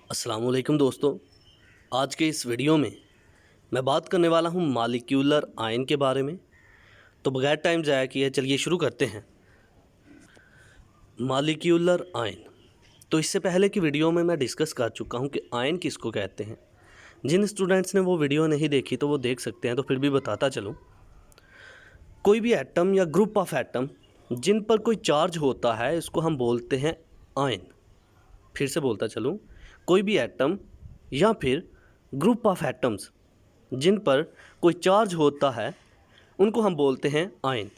अस्सलामुअलैकुम दोस्तों, आज के इस वीडियो में मैं बात करने वाला हूं मालिक्यूलर आयन के बारे में। तो बगैर टाइम ज़ाया किए चलिए शुरू करते हैं। मालिक्यूलर आयन, तो इससे पहले की वीडियो में मैं डिस्कस कर चुका हूं कि आयन किसको कहते हैं। जिन स्टूडेंट्स ने वो वीडियो नहीं देखी तो वो देख सकते हैं, तो फिर भी बताता चलूँ। कोई भी एटम या ग्रुप ऑफ एटम जिन पर कोई चार्ज होता है इसको हम बोलते हैं आयन। फिर से बोलता चलूँ, कोई भी एटम या फिर ग्रुप ऑफ एटम्स जिन पर कोई चार्ज होता है उनको हम बोलते हैं आयन।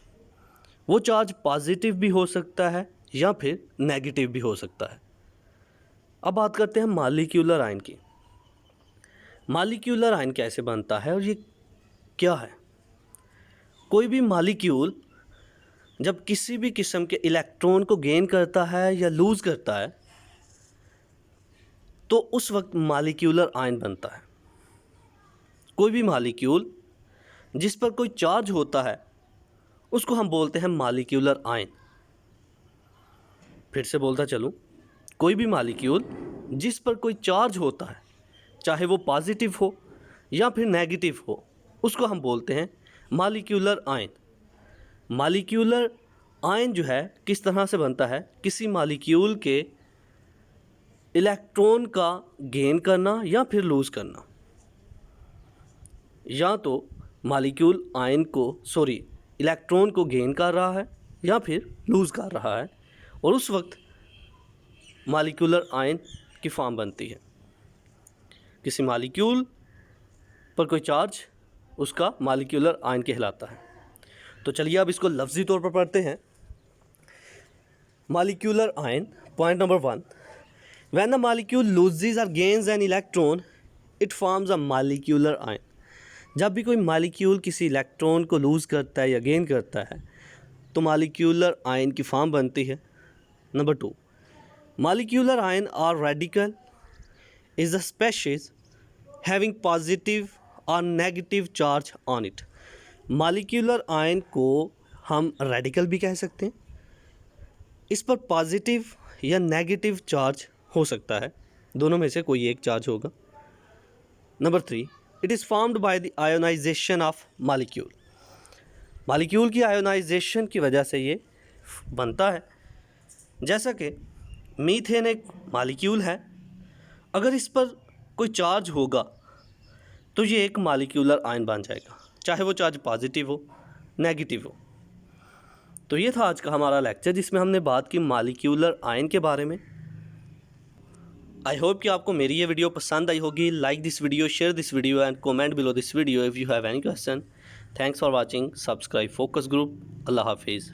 वो चार्ज पॉजिटिव भी हो सकता है या फिर नेगेटिव भी हो सकता है। अब बात करते हैं मालिक्यूलर आयन की। मालिक्यूलर आयन कैसे बनता है और ये क्या है। कोई भी मालिक्यूल जब किसी भी किस्म के इलेक्ट्रॉन को गेन करता है या लूज़ करता है तो उस वक्त मालिक्यूलर आयन बनता है। कोई भी मालिक्यूल जिस पर कोई चार्ज होता है उसको हम बोलते हैं मालिक्यूलर आयन। फिर से बोलता चलूँ, कोई भी मालिक्यूल जिस पर कोई चार्ज होता है, चाहे वो पॉजिटिव हो या फिर नेगेटिव हो, उसको हम बोलते हैं मालिक्यूलर आयन। मालिक्यूलर आयन जो है किस तरह से बनता है, किसी मालिक्यूल के इलेक्ट्रॉन का गेन करना या फिर लूज़ करना। या तो मालिक्यूल इलेक्ट्रॉन को गेन कर रहा है या फिर लूज़ कर रहा है, और उस वक्त मालिक्यूलर आयन की फॉर्म बनती है। किसी मालिक्यूल पर कोई चार्ज उसका मालिक्यूलर आयन कहलाता है। तो चलिए अब इसको लफ्ज़ी तौर पर पढ़ते हैं। Molecular ion, point number 1, when a molecule loses और gains an electron it forms a molecular ion. जब भी कोई मालिक्यूल किसी इलेक्ट्रॉन को लूज़ करता है या गेन करता है तो मालिक्यूलर आयन की फॉर्म बनती है। Number 2, molecular ion or radical is a species having positive और negative charge on it. Molecular ion को हम रेडिकल भी कह सकते हैं। इस पर पॉजिटिव या नेगेटिव चार्ज हो सकता है, दोनों में से कोई एक चार्ज होगा। Number 3, it is formed by the ionisation of molecule. Molecule की आयोनाइजेशन की वजह से ये बनता है। जैसा कि मीथेन एक मालिक्यूल है, अगर इस पर कोई चार्ज होगा तो ये एक मालिक्यूलर आयन बन जाएगा, चाहे वो चार्ज पॉजिटिव हो नेगेटिव हो। तो ये था आज का हमारा लेक्चर जिसमें हमने बात की मालिक्यूलर आयन के बारे में। आई होप कि आपको मेरी ये वीडियो पसंद आई होगी। Like this video, share this video and comment below this video if you have any question. Thanks for watching. Subscribe focus group. अल्लाह हाफिज़।